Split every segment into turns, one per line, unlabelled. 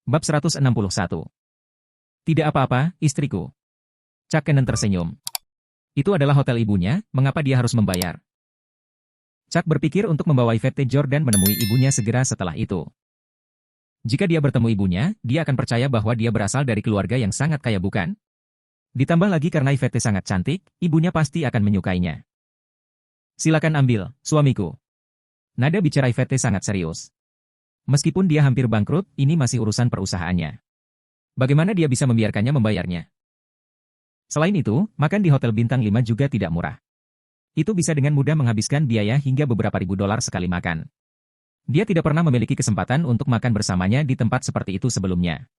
Bab 161. Tidak apa-apa, istriku. Chuck Cannon tersenyum. Itu adalah hotel ibunya, mengapa dia harus membayar? Chuck berpikir untuk membawa Yvette Jordan menemui ibunya segera setelah itu. Jika dia bertemu ibunya, dia akan percaya bahwa dia berasal dari keluarga yang sangat kaya, bukan? Ditambah lagi karena Yvette sangat cantik, ibunya pasti akan menyukainya. Silakan ambil, suamiku. Nada bicara Yvette sangat serius. Meskipun dia hampir bangkrut, ini masih urusan perusahaannya. Bagaimana dia bisa membiarkannya membayarnya? Selain itu, makan di hotel bintang 5 juga tidak murah. Itu bisa dengan mudah menghabiskan biaya hingga beberapa ribu dolar sekali makan. Dia tidak pernah memiliki kesempatan untuk makan bersamanya di tempat seperti itu sebelumnya.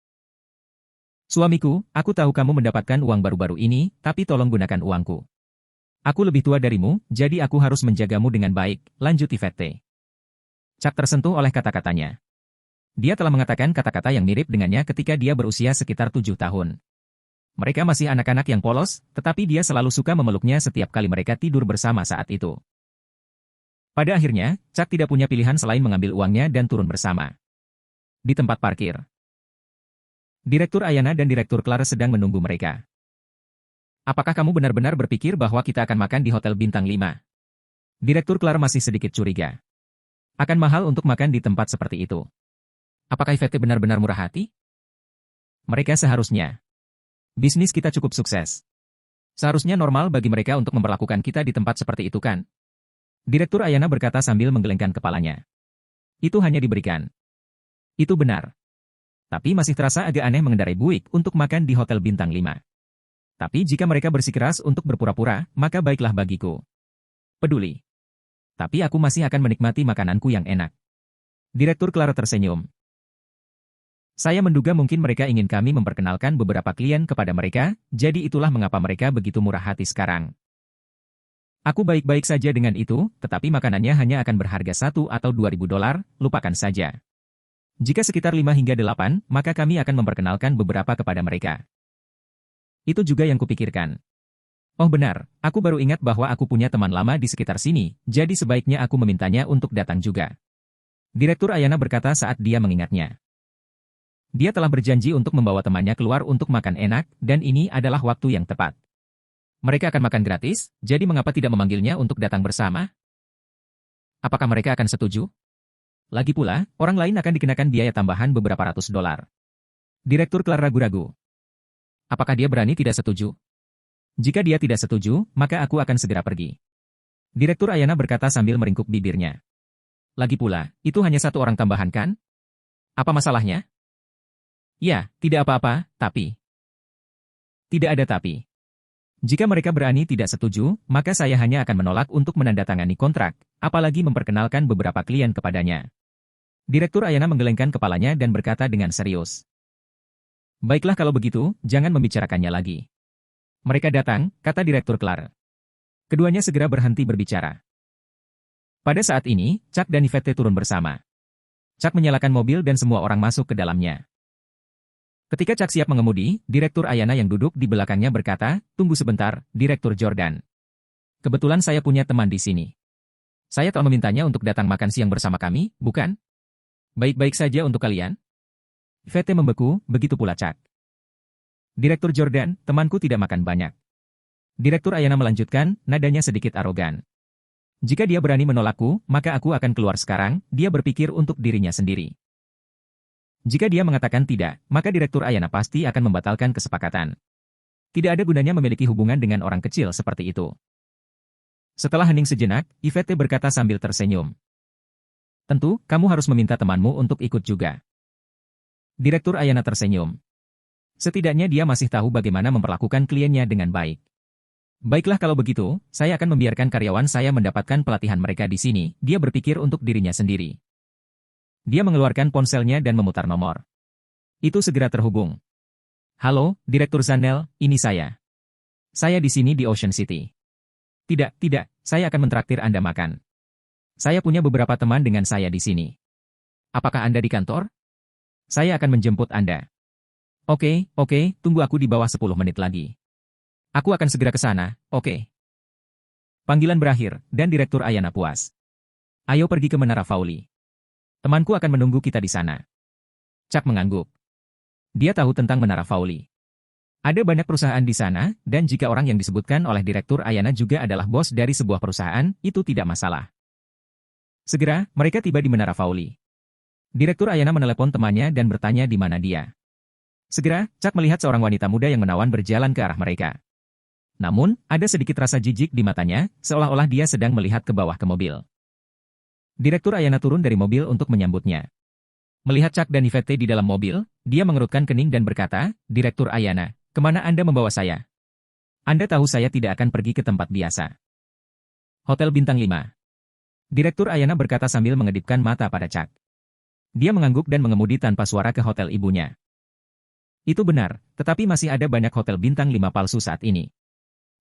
Suamiku, aku tahu kamu mendapatkan uang baru-baru ini, tapi tolong gunakan uangku. Aku lebih tua darimu, jadi aku harus menjagamu dengan baik, lanjut Yvette. Chuck tersentuh oleh kata-katanya. Dia telah mengatakan kata-kata yang mirip dengannya ketika dia berusia sekitar 7 tahun. Mereka masih anak-anak yang polos, tetapi dia selalu suka memeluknya setiap kali mereka tidur bersama saat itu. Pada akhirnya, Chuck tidak punya pilihan selain mengambil uangnya dan turun bersama. Di tempat parkir, Direktur Ayana dan Direktur Clara sedang menunggu mereka. Apakah kamu benar-benar berpikir bahwa kita akan makan di Hotel Bintang 5? Direktur Clara masih sedikit curiga. Akan mahal untuk makan di tempat seperti itu. Apakah Yvette benar-benar murah hati? Mereka seharusnya. Bisnis kita cukup sukses. Seharusnya normal bagi mereka untuk memperlakukan kita di tempat seperti itu, kan? Direktur Ayana berkata sambil menggelengkan kepalanya. Itu hanya diberikan. Itu benar. Tapi masih terasa agak aneh mengendarai Buick untuk makan di Hotel Bintang 5. Tapi jika mereka bersikeras untuk berpura-pura, maka baiklah bagiku. Peduli. Tapi aku masih akan menikmati makananku yang enak. Direktur Clara tersenyum. Saya menduga mungkin mereka ingin kami memperkenalkan beberapa klien kepada mereka, jadi itulah mengapa mereka begitu murah hati sekarang. Aku baik-baik saja dengan itu, tetapi makanannya hanya akan berharga $1 atau $2.000, lupakan saja. Jika sekitar 5 hingga 8, maka kami akan memperkenalkan beberapa kepada mereka. Itu juga yang kupikirkan. Oh benar, aku baru ingat bahwa aku punya teman lama di sekitar sini, jadi sebaiknya aku memintanya untuk datang juga. Direktur Ayana berkata saat dia mengingatnya. Dia telah berjanji untuk membawa temannya keluar untuk makan enak, dan ini adalah waktu yang tepat. Mereka akan makan gratis, jadi mengapa tidak memanggilnya untuk datang bersama? Apakah mereka akan setuju? Lagi pula, orang lain akan dikenakan biaya tambahan beberapa ratus dolar. Direktur Clara ragu-ragu. Apakah dia berani tidak setuju? Jika dia tidak setuju, maka aku akan segera pergi. Direktur Ayana berkata sambil meringkuk bibirnya. Lagi pula, itu hanya satu orang tambahan kan? Apa masalahnya? Ya, tidak apa-apa, tapi... Tidak ada tapi. Jika mereka berani tidak setuju, maka saya hanya akan menolak untuk menandatangani kontrak, apalagi memperkenalkan beberapa klien kepadanya. Direktur Ayana menggelengkan kepalanya dan berkata dengan serius. Baiklah kalau begitu, jangan membicarakannya lagi. Mereka datang, kata Direktur Clara. Keduanya segera berhenti berbicara. Pada saat ini, Chuck dan Yvette turun bersama. Chuck menyalakan mobil dan semua orang masuk ke dalamnya. Ketika Chuck siap mengemudi, Direktur Ayana yang duduk di belakangnya berkata, tunggu sebentar, Direktur Jordan. Kebetulan saya punya teman di sini. Saya telah memintanya untuk datang makan siang bersama kami, bukan? Baik-baik saja untuk kalian? Yvette membeku, begitu pula Chuck. Direktur Jordan, temanku tidak makan banyak. Direktur Ayana melanjutkan, nadanya sedikit arogan. Jika dia berani menolakku, maka aku akan keluar sekarang, dia berpikir untuk dirinya sendiri. Jika dia mengatakan tidak, maka Direktur Ayana pasti akan membatalkan kesepakatan. Tidak ada gunanya memiliki hubungan dengan orang kecil seperti itu. Setelah hening sejenak, Yvette berkata sambil tersenyum. Tentu, kamu harus meminta temanmu untuk ikut juga. Direktur Ayana tersenyum. Setidaknya dia masih tahu bagaimana memperlakukan kliennya dengan baik. Baiklah kalau begitu, saya akan membiarkan karyawan saya mendapatkan pelatihan mereka di sini, dia berpikir untuk dirinya sendiri. Dia mengeluarkan ponselnya dan memutar nomor. Itu segera terhubung. Halo, Direktur Zannel, ini saya. Saya di sini di Ocean City. Tidak, saya akan mentraktir Anda makan. Saya punya beberapa teman dengan saya di sini. Apakah Anda di kantor? Saya akan menjemput Anda. Oke, tunggu aku di bawah 10 menit lagi. Aku akan segera ke sana, oke. Panggilan berakhir, dan Direktur Ayana puas. Ayo pergi ke Menara Fowley. Temanku akan menunggu kita di sana. Chuck mengangguk. Dia tahu tentang Menara Fauli. Ada banyak perusahaan di sana, dan jika orang yang disebutkan oleh Direktur Ayana juga adalah bos dari sebuah perusahaan, itu tidak masalah. Segera, mereka tiba di Menara Fauli. Direktur Ayana menelepon temannya dan bertanya di mana dia. Segera, Chuck melihat seorang wanita muda yang menawan berjalan ke arah mereka. Namun, ada sedikit rasa jijik di matanya, seolah-olah dia sedang melihat ke bawah ke mobil. Direktur Ayana turun dari mobil untuk menyambutnya. Melihat Chuck dan Yvette di dalam mobil, dia mengerutkan kening dan berkata, Direktur Ayana, kemana Anda membawa saya? Anda tahu saya tidak akan pergi ke tempat biasa. Hotel Bintang 5. Direktur Ayana berkata sambil mengedipkan mata pada Chuck. Dia mengangguk dan mengemudi tanpa suara ke hotel ibunya. Itu benar, tetapi masih ada banyak hotel Bintang 5 palsu saat ini.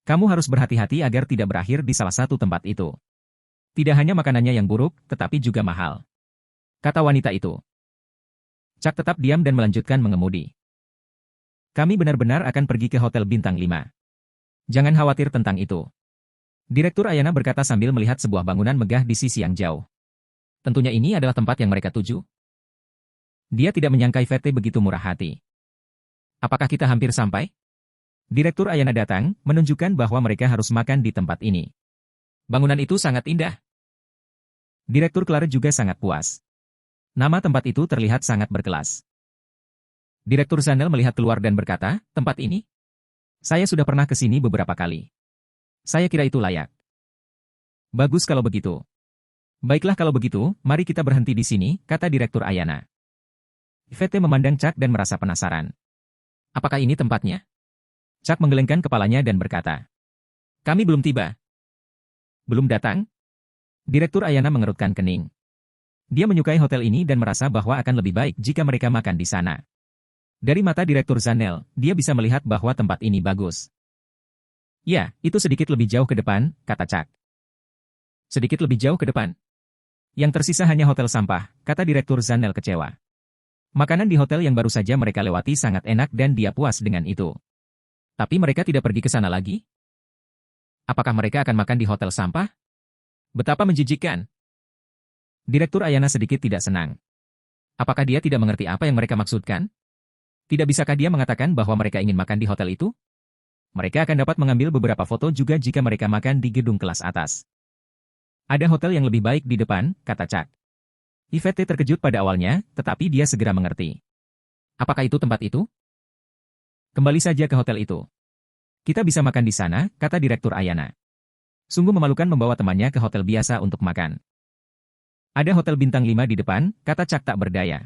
Kamu harus berhati-hati agar tidak berakhir di salah satu tempat itu. Tidak hanya makanannya yang buruk, tetapi juga mahal. Kata wanita itu. Chuck tetap diam dan melanjutkan mengemudi. Kami benar-benar akan pergi ke Hotel Bintang 5. Jangan khawatir tentang itu. Direktur Ayana berkata sambil melihat sebuah bangunan megah di sisi yang jauh. Tentunya ini adalah tempat yang mereka tuju. Dia tidak menyangka Yvette begitu murah hati. Apakah kita hampir sampai? Direktur Ayana datang, menunjukkan bahwa mereka harus makan di tempat ini. Bangunan itu sangat indah. Direktur Clara juga sangat puas. Nama tempat itu terlihat sangat berkelas. Direktur Zanel melihat keluar dan berkata, tempat ini? Saya sudah pernah ke sini beberapa kali. Saya kira itu layak. Bagus kalau begitu. Baiklah kalau begitu, mari kita berhenti di sini, kata Direktur Ayana. Yvette memandang Chuck dan merasa penasaran. Apakah ini tempatnya? Chuck menggelengkan kepalanya dan berkata, kami belum tiba. Belum datang? Direktur Ayana mengerutkan kening. Dia menyukai hotel ini dan merasa bahwa akan lebih baik jika mereka makan di sana. Dari mata Direktur Zanel, dia bisa melihat bahwa tempat ini bagus. Ya, itu sedikit lebih jauh ke depan, kata Chuck. Sedikit lebih jauh ke depan. Yang tersisa hanya hotel sampah, kata Direktur Zanel kecewa. Makanan di hotel yang baru saja mereka lewati sangat enak dan dia puas dengan itu. Tapi mereka tidak pergi ke sana lagi? Apakah mereka akan makan di hotel sampah? Betapa menjijikkan. Direktur Ayana sedikit tidak senang. Apakah dia tidak mengerti apa yang mereka maksudkan? Tidak bisakah dia mengatakan bahwa mereka ingin makan di hotel itu? Mereka akan dapat mengambil beberapa foto juga jika mereka makan di gedung kelas atas. Ada hotel yang lebih baik di depan, kata Chuck. Yvette terkejut pada awalnya, tetapi dia segera mengerti. Apakah itu tempat itu? Kembali saja ke hotel itu. Kita bisa makan di sana, kata Direktur Ayana. Sungguh memalukan membawa temannya ke hotel biasa untuk makan. Ada hotel bintang 5 di depan, kata Chuck tak berdaya.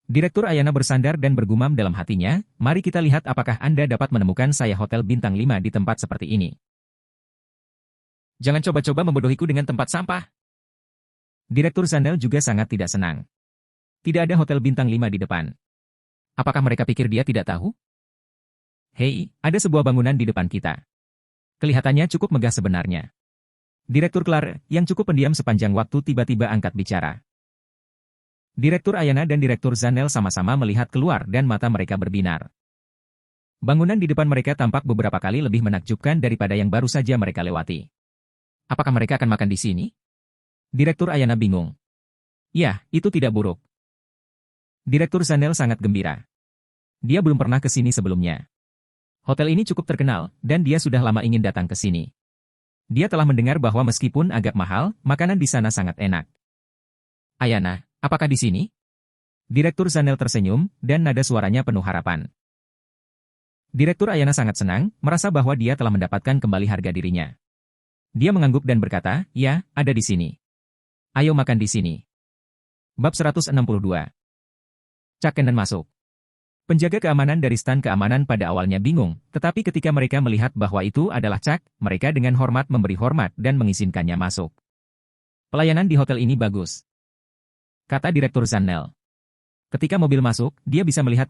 Direktur Ayana bersandar dan bergumam dalam hatinya, mari kita lihat apakah Anda dapat menemukan saya hotel bintang 5 di tempat seperti ini. Jangan coba-coba membodohiku dengan tempat sampah. Direktur Zanel juga sangat tidak senang. Tidak ada hotel bintang 5 di depan. Apakah mereka pikir dia tidak tahu? Hei, ada sebuah bangunan di depan kita. Kelihatannya cukup megah sebenarnya. Direktur Clark, yang cukup pendiam sepanjang waktu tiba-tiba angkat bicara. Direktur Ayana dan Direktur Zanel sama-sama melihat keluar dan mata mereka berbinar. Bangunan di depan mereka tampak beberapa kali lebih menakjubkan daripada yang baru saja mereka lewati. Apakah mereka akan makan di sini? Direktur Ayana bingung. Ya, itu tidak buruk. Direktur Zanel sangat gembira. Dia belum pernah ke sini sebelumnya. Hotel ini cukup terkenal, dan dia sudah lama ingin datang ke sini. Dia telah mendengar bahwa meskipun agak mahal, makanan di sana sangat enak. Ayana, apakah di sini? Direktur Zanel tersenyum, dan nada suaranya penuh harapan. Direktur Ayana sangat senang, merasa bahwa dia telah mendapatkan kembali harga dirinya. Dia mengangguk dan berkata, ya, ada di sini. Ayo makan di sini. Bab 162. Chuck Cannon masuk. Penjaga keamanan dari stan keamanan pada awalnya bingung, tetapi ketika mereka melihat bahwa itu adalah Chuck, mereka dengan hormat memberi hormat dan mengizinkannya masuk. Pelayanan di hotel ini bagus, kata Direktur Zanel. Ketika mobil masuk, dia bisa melihat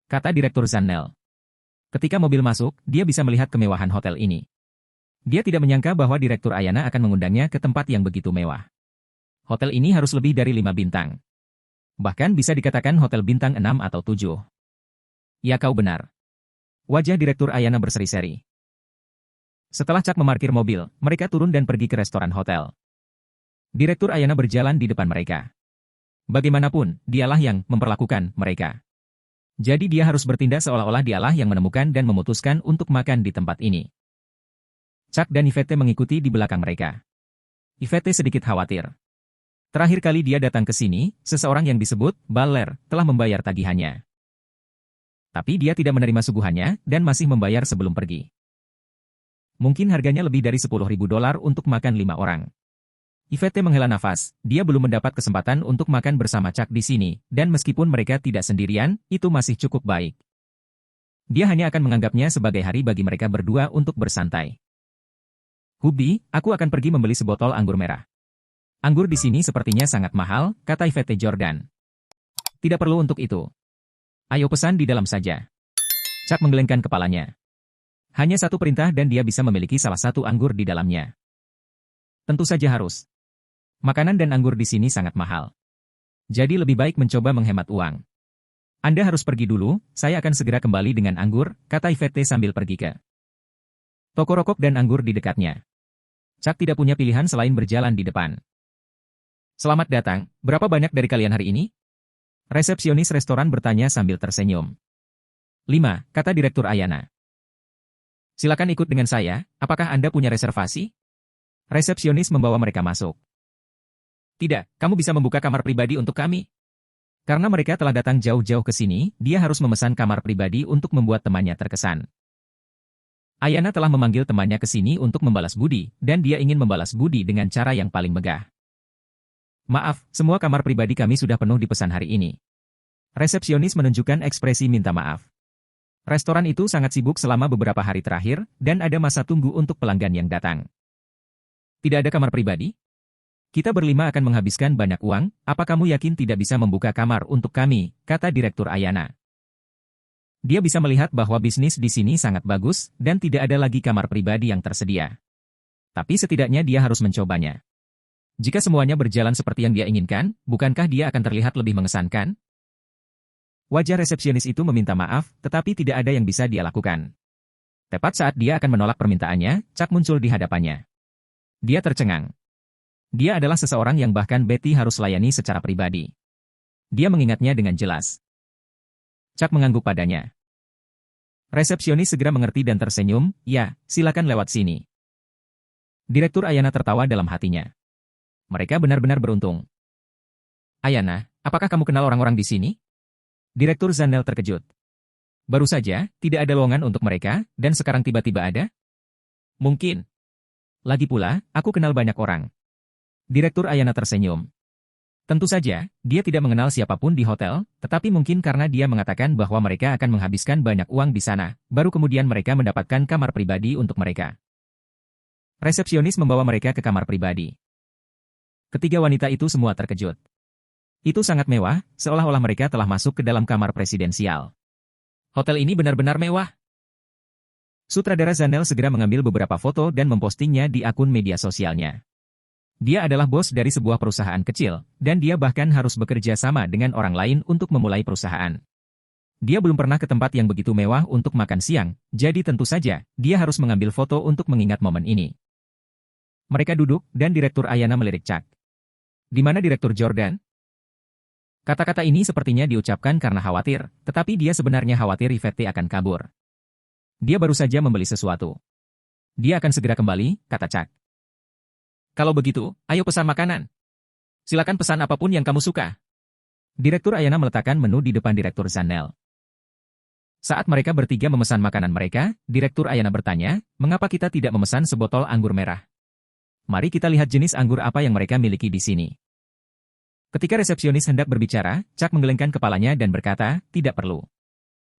kata Direktur Zanel. Ketika mobil masuk, dia bisa melihat kemewahan hotel ini. Dia tidak menyangka bahwa Direktur Ayana akan mengundangnya ke tempat yang begitu mewah. Hotel ini harus lebih dari 5 bintang. Bahkan bisa dikatakan hotel bintang 6 atau 7. Ya, kau benar. Wajah Direktur Ayana berseri-seri. Setelah Chuck memarkir mobil, mereka turun dan pergi ke restoran hotel. Direktur Ayana berjalan di depan mereka. Bagaimanapun, dialah yang memperlakukan mereka. Jadi dia harus bertindak seolah-olah dialah yang menemukan dan memutuskan untuk makan di tempat ini. Chuck dan Yvette mengikuti di belakang mereka. Yvette sedikit khawatir. Terakhir kali dia datang ke sini, seseorang yang disebut Baller telah membayar tagihannya. Tapi dia tidak menerima suguhannya dan masih membayar sebelum pergi. Mungkin harganya lebih dari $10.000 untuk makan 5 orang. Yvette menghela nafas, dia belum mendapat kesempatan untuk makan bersama Chuck di sini, dan meskipun mereka tidak sendirian, itu masih cukup baik. Dia hanya akan menganggapnya sebagai hari bagi mereka berdua untuk bersantai. Hubby, aku akan pergi membeli sebotol anggur merah. Anggur di sini sepertinya sangat mahal, kata Yvette Jordan. Tidak perlu untuk itu. Ayo pesan di dalam saja. Chuck menggelengkan kepalanya. Hanya satu perintah dan dia bisa memiliki salah satu anggur di dalamnya. Tentu saja harus. Makanan dan anggur di sini sangat mahal. Jadi lebih baik mencoba menghemat uang. Anda harus pergi dulu, saya akan segera kembali dengan anggur, kata Yvette sambil pergi ke toko rokok dan anggur di dekatnya. Chuck tidak punya pilihan selain berjalan di depan. Selamat datang, berapa banyak dari kalian hari ini? Resepsionis restoran bertanya sambil tersenyum. 5, kata Direktur Ayana. Silakan ikut dengan saya, apakah Anda punya reservasi? Resepsionis membawa mereka masuk. Tidak, kamu bisa membuka kamar pribadi untuk kami. Karena mereka telah datang jauh-jauh ke sini, dia harus memesan kamar pribadi untuk membuat temannya terkesan. Ayana telah memanggil temannya ke sini untuk membalas budi, dan dia ingin membalas budi dengan cara yang paling megah. Maaf, semua kamar pribadi kami sudah penuh dipesan hari ini. Resepsionis menunjukkan ekspresi minta maaf. Restoran itu sangat sibuk selama beberapa hari terakhir, dan ada masa tunggu untuk pelanggan yang datang. Tidak ada kamar pribadi? Kita berlima akan menghabiskan banyak uang, apa kamu yakin tidak bisa membuka kamar untuk kami, kata Direktur Ayana. Dia bisa melihat bahwa bisnis di sini sangat bagus, dan tidak ada lagi kamar pribadi yang tersedia. Tapi setidaknya dia harus mencobanya. Jika semuanya berjalan seperti yang dia inginkan, bukankah dia akan terlihat lebih mengesankan? Wajah resepsionis itu meminta maaf, tetapi tidak ada yang bisa dia lakukan. Tepat saat dia akan menolak permintaannya, Chuck muncul di hadapannya. Dia tercengang. Dia adalah seseorang yang bahkan Betty harus layani secara pribadi. Dia mengingatnya dengan jelas. Chuck mengangguk padanya. Resepsionis segera mengerti dan tersenyum, ya, silakan lewat sini. Direktur Ayana tertawa dalam hatinya. Mereka benar-benar beruntung. Ayana, apakah kamu kenal orang-orang di sini? Direktur Zannel terkejut. Baru saja, tidak ada lowongan untuk mereka, dan sekarang tiba-tiba ada? Mungkin. Lagi pula, aku kenal banyak orang. Direktur Ayana tersenyum. Tentu saja, dia tidak mengenal siapapun di hotel, tetapi mungkin karena dia mengatakan bahwa mereka akan menghabiskan banyak uang di sana, baru kemudian mereka mendapatkan kamar pribadi untuk mereka. Resepsionis membawa mereka ke kamar pribadi. Ketiga wanita itu semua terkejut. Itu sangat mewah, seolah-olah mereka telah masuk ke dalam kamar presidensial. Hotel ini benar-benar mewah. Sutradara Zannel segera mengambil beberapa foto dan mempostingnya di akun media sosialnya. Dia adalah bos dari sebuah perusahaan kecil, dan dia bahkan harus bekerja sama dengan orang lain untuk memulai perusahaan. Dia belum pernah ke tempat yang begitu mewah untuk makan siang, jadi tentu saja, dia harus mengambil foto untuk mengingat momen ini. Mereka duduk, dan Direktur Ayana melirik Chuck. Di mana Direktur Jordan? Kata-kata ini sepertinya diucapkan karena khawatir, tetapi dia sebenarnya khawatir Yvette akan kabur. Dia baru saja membeli sesuatu. Dia akan segera kembali, kata Chuck. Kalau begitu, ayo pesan makanan. Silakan pesan apapun yang kamu suka. Direktur Ayana meletakkan menu di depan Direktur Zannel. Saat mereka bertiga memesan makanan mereka, Direktur Ayana bertanya, mengapa kita tidak memesan sebotol anggur merah? Mari kita lihat jenis anggur apa yang mereka miliki di sini. Ketika resepsionis hendak berbicara, Chuck menggelengkan kepalanya dan berkata, tidak perlu.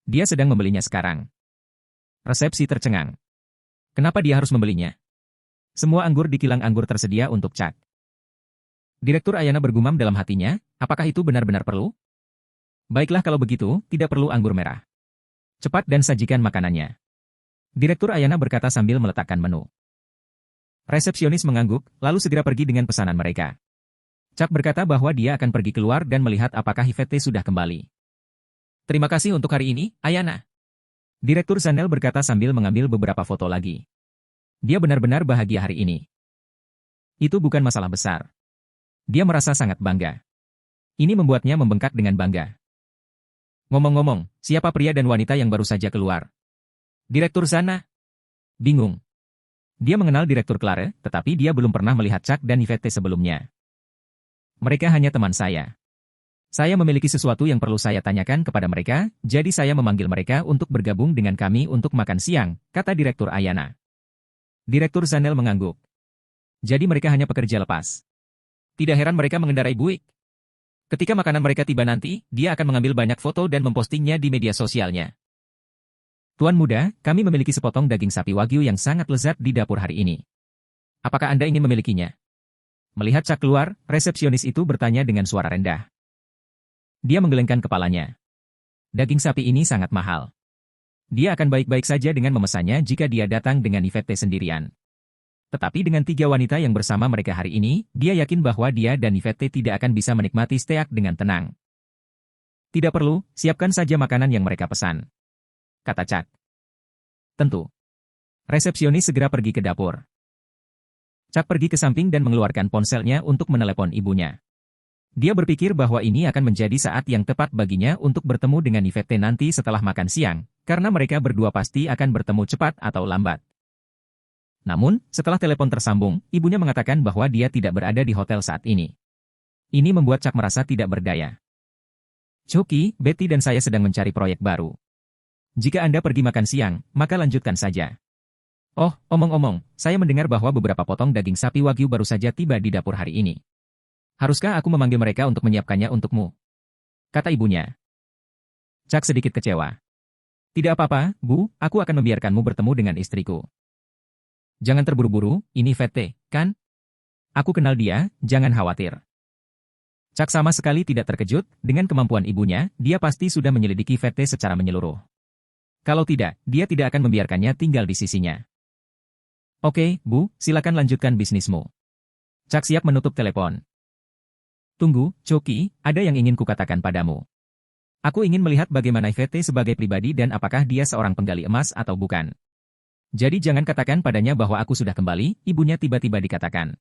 Dia sedang membelinya sekarang. Resepsi tercengang. Kenapa dia harus membelinya? Semua anggur di kilang anggur tersedia untuk Chuck. Direktur Ayana bergumam dalam hatinya, apakah itu benar-benar perlu? Baiklah kalau begitu, tidak perlu anggur merah. Cepat dan sajikan makanannya. Direktur Ayana berkata sambil meletakkan menu. Resepsionis mengangguk, lalu segera pergi dengan pesanan mereka. Chuck berkata bahwa dia akan pergi keluar dan melihat apakah Yvette sudah kembali. Terima kasih untuk hari ini, Ayana. Direktur Zannel berkata sambil mengambil beberapa foto lagi. Dia benar-benar bahagia hari ini. Itu bukan masalah besar. Dia merasa sangat bangga. Ini membuatnya membengkak dengan bangga. Ngomong-ngomong, siapa pria dan wanita yang baru saja keluar? Direktur sana? Bingung. Dia mengenal Direktur Clare, tetapi dia belum pernah melihat Chuck dan Yvette sebelumnya. Mereka hanya teman saya. Saya memiliki sesuatu yang perlu saya tanyakan kepada mereka, jadi saya memanggil mereka untuk bergabung dengan kami untuk makan siang, kata Direktur Ayana. Direktur Zanel mengangguk. Jadi mereka hanya pekerja lepas. Tidak heran mereka mengendarai Buick. Ketika makanan mereka tiba nanti, dia akan mengambil banyak foto dan mempostingnya di media sosialnya. Tuan muda, kami memiliki sepotong daging sapi Wagyu yang sangat lezat di dapur hari ini. Apakah Anda ingin memilikinya? Melihat Chuck keluar, resepsionis itu bertanya dengan suara rendah. Dia menggelengkan kepalanya. Daging sapi ini sangat mahal. Dia akan baik-baik saja dengan memesannya jika dia datang dengan Yvette sendirian. Tetapi dengan 3 wanita yang bersama mereka hari ini, dia yakin bahwa dia dan Yvette tidak akan bisa menikmati steak dengan tenang. Tidak perlu, siapkan saja makanan yang mereka pesan, kata Chuck. Tentu. Resepsionis segera pergi ke dapur. Chuck pergi ke samping dan mengeluarkan ponselnya untuk menelepon ibunya. Dia berpikir bahwa ini akan menjadi saat yang tepat baginya untuk bertemu dengan Yvette nanti setelah makan siang, karena mereka berdua pasti akan bertemu cepat atau lambat. Namun, setelah telepon tersambung, ibunya mengatakan bahwa dia tidak berada di hotel saat ini. Ini membuat Chuck merasa tidak berdaya. Chucky, Betty dan saya sedang mencari proyek baru. Jika Anda pergi makan siang, maka lanjutkan saja. Oh, omong-omong, saya mendengar bahwa beberapa potong daging sapi Wagyu baru saja tiba di dapur hari ini. Haruskah aku memanggil mereka untuk menyiapkannya untukmu? Kata ibunya. Chuck sedikit kecewa. Tidak apa-apa, Bu, aku akan membiarkanmu bertemu dengan istriku. Jangan terburu-buru, ini Yvette, kan? Aku kenal dia, jangan khawatir. Chuck sama sekali tidak terkejut, dengan kemampuan ibunya, dia pasti sudah menyelidiki Yvette secara menyeluruh. Kalau tidak, dia tidak akan membiarkannya tinggal di sisinya. Oke, Bu, silakan lanjutkan bisnismu. Chuck siap menutup telepon. Tunggu, Chucky, ada yang ingin kukatakan padamu. Aku ingin melihat bagaimana Yvette sebagai pribadi dan apakah dia seorang penggali emas atau bukan. Jadi jangan katakan padanya bahwa aku sudah kembali, ibunya tiba-tiba dikatakan.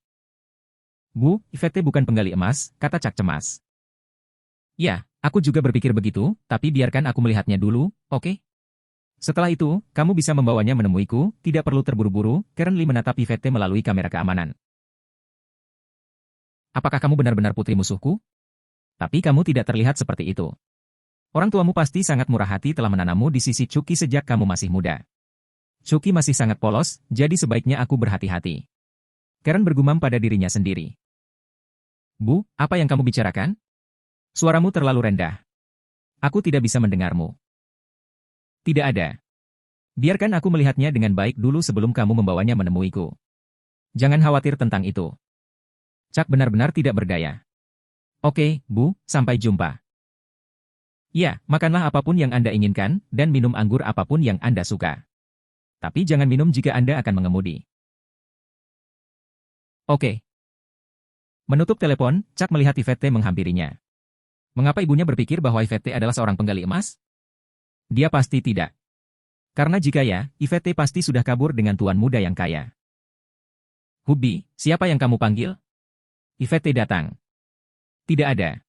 Bu, Yvette bukan penggali emas, kata Chuck cemas. Ya, aku juga berpikir begitu, tapi biarkan aku melihatnya dulu, oke? Setelah itu, kamu bisa membawanya menemuiku, tidak perlu terburu-buru, Karen Lee menatap Yvette melalui kamera keamanan. Apakah kamu benar-benar putri musuhku? Tapi kamu tidak terlihat seperti itu. Orang tuamu pasti sangat murah hati telah menanammu di sisi Chucky sejak kamu masih muda. Chucky masih sangat polos, jadi sebaiknya aku berhati-hati. Karen bergumam pada dirinya sendiri. Bu, apa yang kamu bicarakan? Suaramu terlalu rendah. Aku tidak bisa mendengarmu. Tidak ada. Biarkan aku melihatnya dengan baik dulu sebelum kamu membawanya menemuiku. Jangan khawatir tentang itu. Chuck benar-benar tidak berdaya. Oke, Bu, sampai jumpa. Ya, makanlah apapun yang Anda inginkan, dan minum anggur apapun yang Anda suka. Tapi jangan minum jika Anda akan mengemudi. Oke. Menutup telepon, Chuck melihat Yvette menghampirinya. Mengapa ibunya berpikir bahwa Yvette adalah seorang penggali emas? Dia pasti tidak. Karena jika ya, Yvette pasti sudah kabur dengan tuan muda yang kaya. Hubby, siapa yang kamu panggil? Yvette datang. Tidak ada.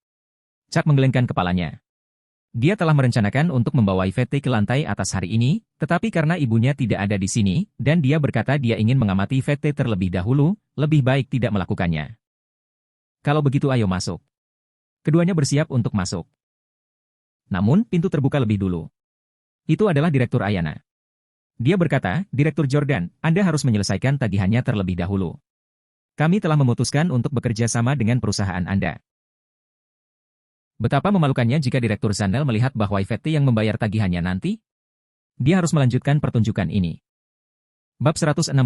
Chuck menggelengkan kepalanya. Dia telah merencanakan untuk membawa Yvette ke lantai atas hari ini, tetapi karena ibunya tidak ada di sini, dan dia berkata dia ingin mengamati Yvette terlebih dahulu, lebih baik tidak melakukannya. Kalau begitu ayo masuk. Keduanya bersiap untuk masuk. Namun, pintu terbuka lebih dulu. Itu adalah Direktur Ayana. Dia berkata, Direktur Jordan, Anda harus menyelesaikan tagihannya terlebih dahulu. Kami telah memutuskan untuk bekerja sama dengan perusahaan Anda. Betapa memalukannya jika Direktur Zanel melihat bahwa Yvette yang membayar tagihannya nanti? Dia harus melanjutkan pertunjukan ini. Bab 163.